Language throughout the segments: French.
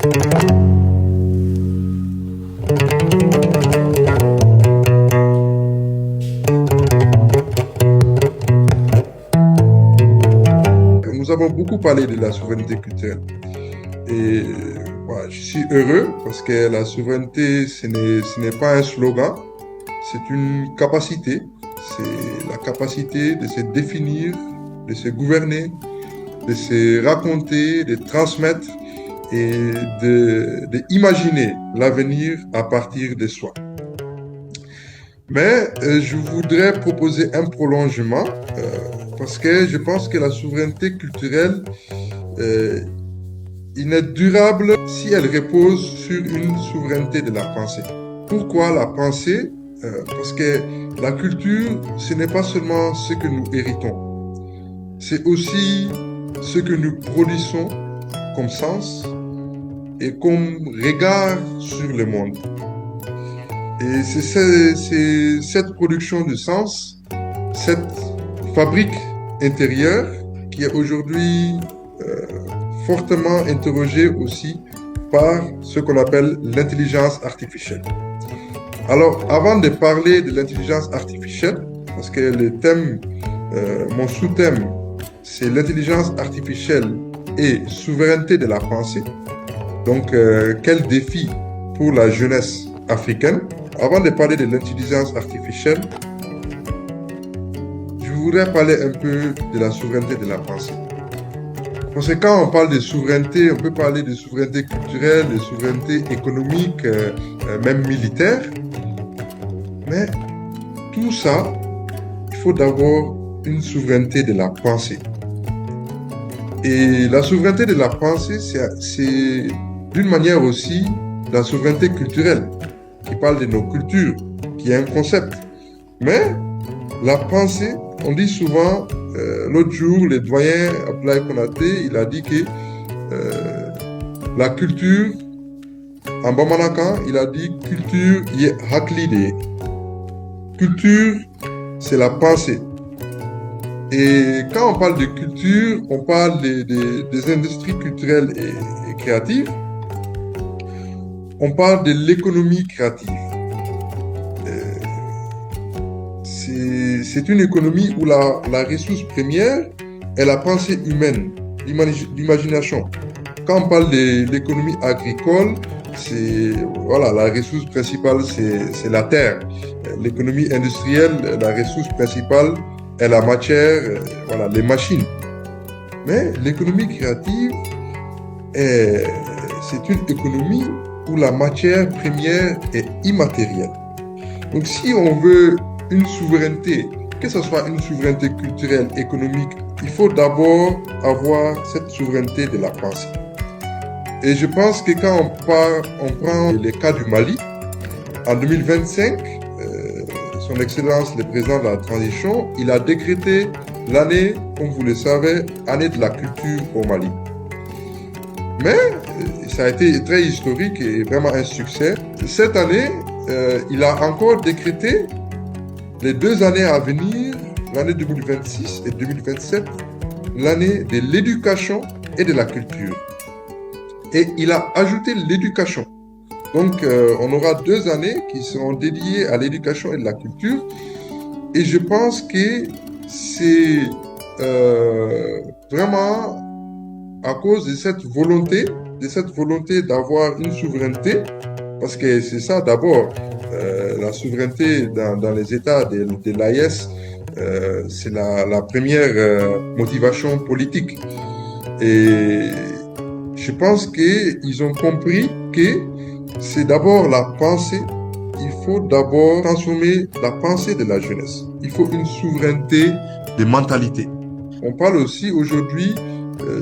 Nous avons beaucoup parlé de la souveraineté culturelle et voilà, je suis heureux parce que la souveraineté, ce n'est pas un slogan, c'est une capacité, c'est la capacité de se définir, de se gouverner, de se raconter, de transmettre et de imaginer l'avenir à partir de soi. Mais je voudrais proposer un prolongement parce que je pense que la souveraineté culturelle il n'est durable si elle repose sur une souveraineté de la pensée. Pourquoi la pensée? Parce que la culture, ce n'est pas seulement ce que nous héritons, c'est aussi ce que nous produisons comme sens et comme regard sur le monde. Et c'est cette production de sens, cette fabrique intérieure qui est aujourd'hui fortement interrogée aussi par ce qu'on appelle l'intelligence artificielle. Alors, avant de parler de l'intelligence artificielle, parce que le thème, mon sous-thème, c'est l'intelligence artificielle et souveraineté de la pensée. Donc, quel défi pour la jeunesse africaine? Avant de parler de l'intelligence artificielle, je voudrais parler un peu de la souveraineté de la pensée. Parce que quand on parle de souveraineté, on peut parler de souveraineté culturelle, de souveraineté économique, même militaire. Mais tout ça, il faut d'abord une souveraineté de la pensée. Et la souveraineté de la pensée, c'est d'une manière aussi la souveraineté culturelle, qui parle de nos cultures, qui est un concept. Mais la pensée, on dit souvent, l'autre jour, le doyen Abdoulaye Konaté, il a dit que la culture, en Bamanakan, il a dit culture y est haklide. Culture, c'est la pensée. Et quand on parle de culture, on parle des industries culturelles et créatives. On parle de l'économie créative. C'est une économie où la ressource première est la pensée humaine, l'imagination. Quand on parle de l'économie agricole, voilà, la ressource principale, c'est la terre. L'économie industrielle, la ressource principale est la matière, voilà, les machines. Mais l'économie créative, c'est une économie où la matière première est immatérielle. Donc si on veut une souveraineté, que ce soit une souveraineté culturelle, économique, il faut d'abord avoir cette souveraineté de la pensée. Et je pense que quand on prend le cas du Mali, en 2025, son Excellence le Président de la Transition, il a décrété l'année, comme vous le savez, année de la culture au Mali. Mais ça a été très historique et vraiment un succès. Cette année, il a encore décrété les 2 années à venir, l'année 2026 et 2027, l'année de l'éducation et de la culture. Et il a ajouté l'éducation. Donc, on aura 2 années qui seront dédiées à l'éducation et de la culture. Et je pense que c'est vraiment à cause de cette volonté d'avoir une souveraineté, parce que c'est ça d'abord, la souveraineté dans les États de l'AES, c'est la première motivation politique. Et je pense qu'ils ont compris que c'est d'abord la pensée. Il faut d'abord transformer la pensée de la jeunesse. Il faut une souveraineté de mentalité. On parle aussi aujourd'hui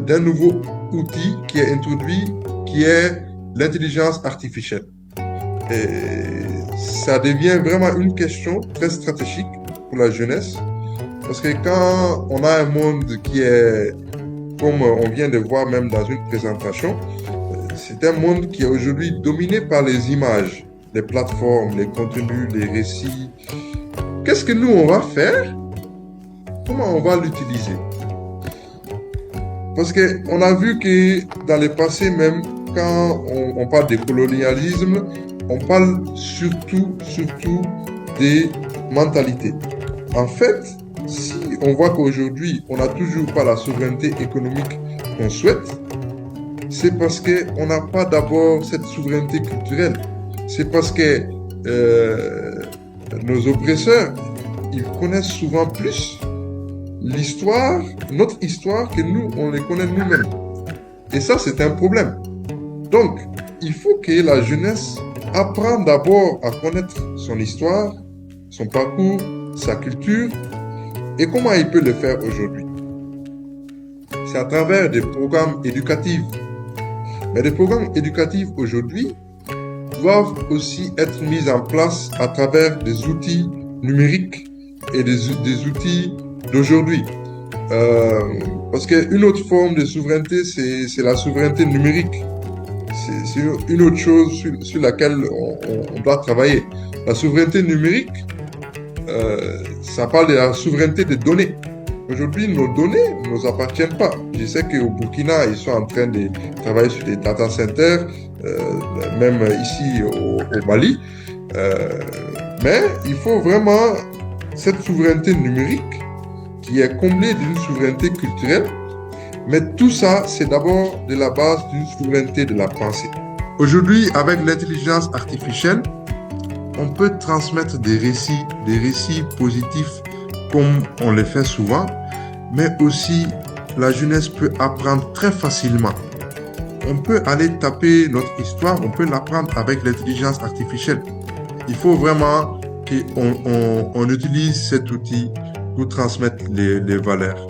d'un nouveau outil qui est introduit, qui est l'intelligence artificielle. Et ça devient vraiment une question très stratégique pour la jeunesse, parce que quand on a un monde qui est, comme on vient de voir même dans une présentation, c'est un monde qui est aujourd'hui dominé par les images, les plateformes, les contenus, les récits. Qu'est-ce que nous on va faire? Comment on va l'utiliser? Parce qu'on a vu que dans le passé même, quand on parle de colonialisme, on parle surtout des mentalités. En fait, si on voit qu'aujourd'hui, on n'a toujours pas la souveraineté économique qu'on souhaite, c'est parce qu'on n'a pas d'abord cette souveraineté culturelle. C'est parce que nos oppresseurs, ils connaissent souvent plus l'histoire, notre histoire, que nous, on les connaît nous-mêmes. Et ça, c'est un problème. Donc, il faut que la jeunesse apprenne d'abord à connaître son histoire, son parcours, sa culture, et comment il peut le faire aujourd'hui. C'est à travers des programmes éducatifs. Mais les programmes éducatifs aujourd'hui doivent aussi être mis en place à travers des outils numériques et des outils d'aujourd'hui. Parce qu'une autre forme de souveraineté, c'est la souveraineté numérique. C'est une autre chose sur laquelle on doit travailler. La souveraineté numérique, ça parle de la souveraineté des données. Aujourd'hui, nos données ne nous appartiennent pas. Je sais qu'au Burkina, ils sont en train de travailler sur des data centers, même ici au Mali. Mais il faut vraiment cette souveraineté numérique qui est comblée d'une souveraineté culturelle. Mais tout ça, c'est d'abord de la base d'une souveraineté de la pensée. Aujourd'hui, avec l'intelligence artificielle, on peut transmettre des récits positifs comme on le fait souvent, mais aussi la jeunesse peut apprendre très facilement. On peut aller taper notre histoire, on peut l'apprendre avec l'intelligence artificielle. Il faut vraiment qu'on utilise cet outil pour transmettre les valeurs.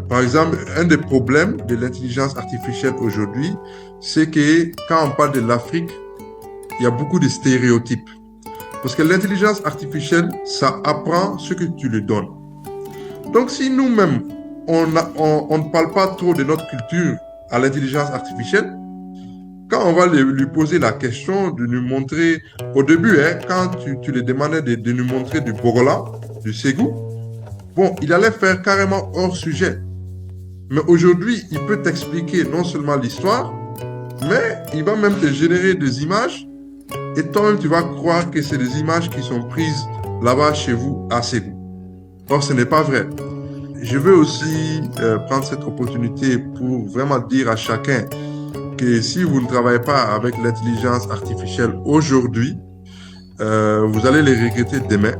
Par exemple, un des problèmes de l'intelligence artificielle aujourd'hui, c'est que quand on parle de l'Afrique, il y a beaucoup de stéréotypes. Parce que l'intelligence artificielle, ça apprend ce que tu lui donnes. Donc si nous-mêmes, on ne parle pas trop de notre culture à l'intelligence artificielle, quand on va lui poser la question de nous montrer, au début, quand tu lui demandais de nous montrer du Bogola, du Ségou, bon, il allait faire carrément hors sujet. Mais aujourd'hui, il peut t'expliquer non seulement l'histoire, mais il va même te générer des images et toi-même, tu vas croire que c'est des images qui sont prises là-bas chez vous à Ségou. Or, ce n'est pas vrai. Je veux aussi prendre cette opportunité pour vraiment dire à chacun que si vous ne travaillez pas avec l'intelligence artificielle aujourd'hui, vous allez les regretter demain.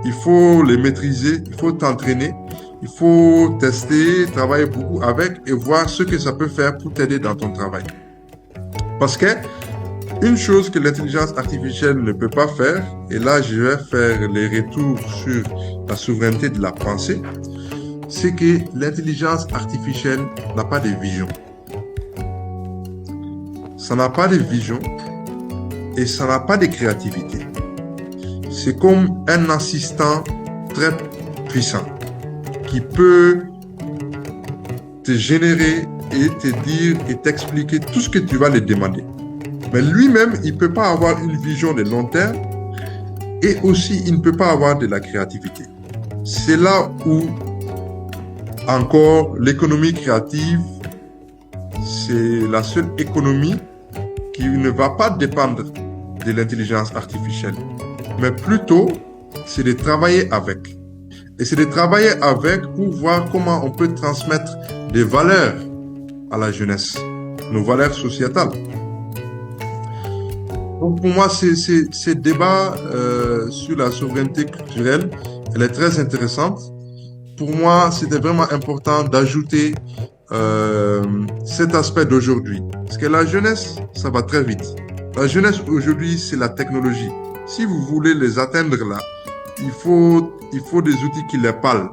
Il faut les maîtriser, il faut t'entraîner, il faut tester, travailler beaucoup avec et voir ce que ça peut faire pour t'aider dans ton travail. Parce que une chose que l'intelligence artificielle ne peut pas faire, et là je vais faire les retours sur la souveraineté de la pensée, c'est que l'intelligence artificielle n'a pas de vision. Ça n'a pas de vision et ça n'a pas de créativité. C'est comme un assistant très puissant qui peut te générer et te dire et t'expliquer tout ce que tu vas lui demander. Mais lui-même, il ne peut pas avoir une vision de long terme et aussi il ne peut pas avoir de la créativité. C'est là où encore l'économie créative, c'est la seule économie qui ne va pas dépendre de l'intelligence artificielle, mais plutôt c'est de travailler avec. Et c'est de travailler avec pour voir comment on peut transmettre des valeurs à la jeunesse, nos valeurs sociétales. Donc pour moi, ce débat sur la souveraineté culturelle, elle est très intéressante. Pour moi, c'était vraiment important d'ajouter cet aspect d'aujourd'hui. Parce que la jeunesse, ça va très vite. La jeunesse aujourd'hui, c'est la technologie. Si vous voulez les atteindre là, il faut des outils qui les parlent.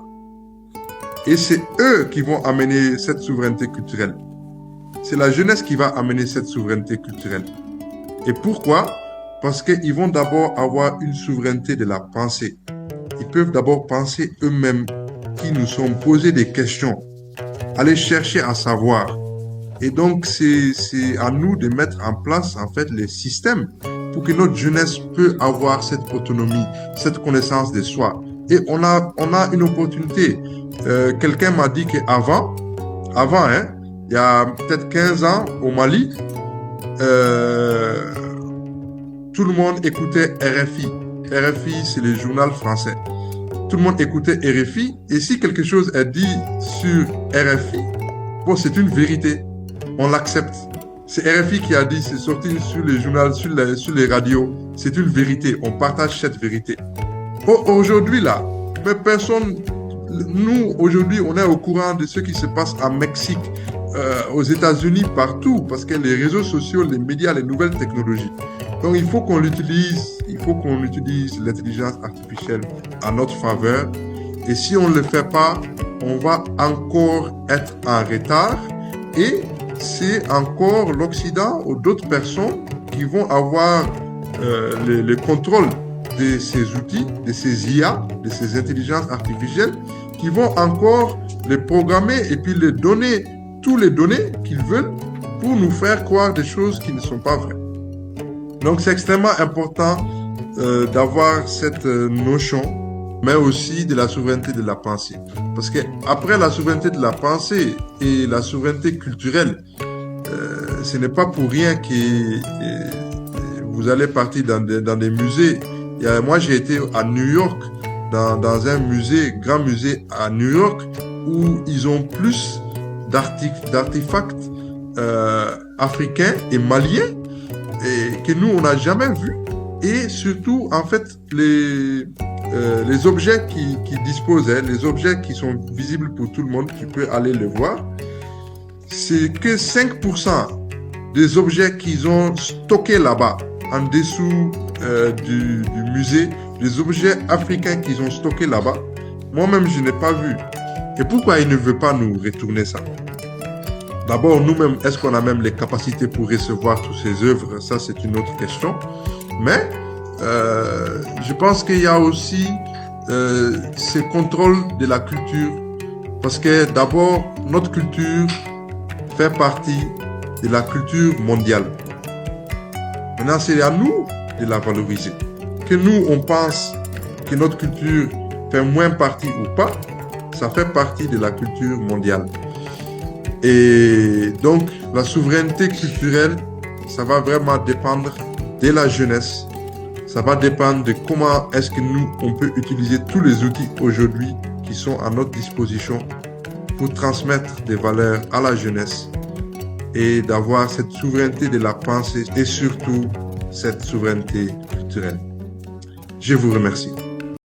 Et c'est eux qui vont amener cette souveraineté culturelle. C'est la jeunesse qui va amener cette souveraineté culturelle. Et pourquoi? Parce qu'ils vont d'abord avoir une souveraineté de la pensée. Ils peuvent d'abord penser eux-mêmes, qui nous sont posés des questions, aller chercher à savoir. Et donc, c'est à nous de mettre en place, en fait, les systèmes pour que notre jeunesse peut avoir cette autonomie, cette connaissance de soi. Et on a une opportunité. Quelqu'un m'a dit qu'avant, il y a peut-être 15 ans, au Mali, euh, tout le monde écoutait RFI. RFI, c'est le journal français. Tout le monde écoutait RFI. Et si quelque chose est dit sur RFI, bon, c'est une vérité. On l'accepte. C'est RFI qui a dit, c'est sorti sur les journaux, sur les radios. C'est une vérité. On partage cette vérité. Aujourd'hui, là, mais personne... Nous, aujourd'hui, on est au courant de ce qui se passe en Mexique, aux États-Unis, partout, parce que les réseaux sociaux, les médias, les nouvelles technologies. Donc, il faut qu'on utilise l'intelligence artificielle à notre faveur. Et si on ne le fait pas, on va encore être en retard. Et c'est encore l'Occident ou d'autres personnes qui vont avoir le contrôle de ces outils, de ces IA, de ces intelligences artificielles, qui vont encore les programmer et puis les donner, tous les données qu'ils veulent pour nous faire croire des choses qui ne sont pas vraies. Donc c'est extrêmement important d'avoir cette notion, mais aussi de la souveraineté de la pensée. Parce que après la souveraineté de la pensée et la souveraineté culturelle, ce n'est pas pour rien que vous allez partir dans des musées. Moi, j'ai été à New York, dans un musée, grand musée à New York, où ils ont plus d'artefacts africains et maliens que nous, on n'a jamais vu. Et surtout, en fait, les objets qui disposaient, les objets qui sont visibles pour tout le monde, qui peut aller les voir, c'est que 5% des objets qu'ils ont stockés là-bas, en dessous du musée, les objets africains qu'ils ont stockés là-bas, moi-même, je n'ai pas vu. Et pourquoi ils ne veulent pas nous retourner ça? D'abord, nous-mêmes, est-ce qu'on a même les capacités pour recevoir toutes ces œuvres? Ça, c'est une autre question. Mais je pense qu'il y a aussi ce contrôle de la culture. Parce que d'abord, notre culture fait partie de la culture mondiale. Maintenant, c'est à nous de la valoriser. Que nous, on pense que notre culture fait moins partie ou pas, ça fait partie de la culture mondiale. Et donc, la souveraineté culturelle, ça va vraiment dépendre de la jeunesse. Ça va dépendre de comment est-ce que nous, on peut utiliser tous les outils aujourd'hui qui sont à notre disposition pour transmettre des valeurs à la jeunesse et d'avoir cette souveraineté de la pensée et surtout cette souveraineté culturelle. Je vous remercie.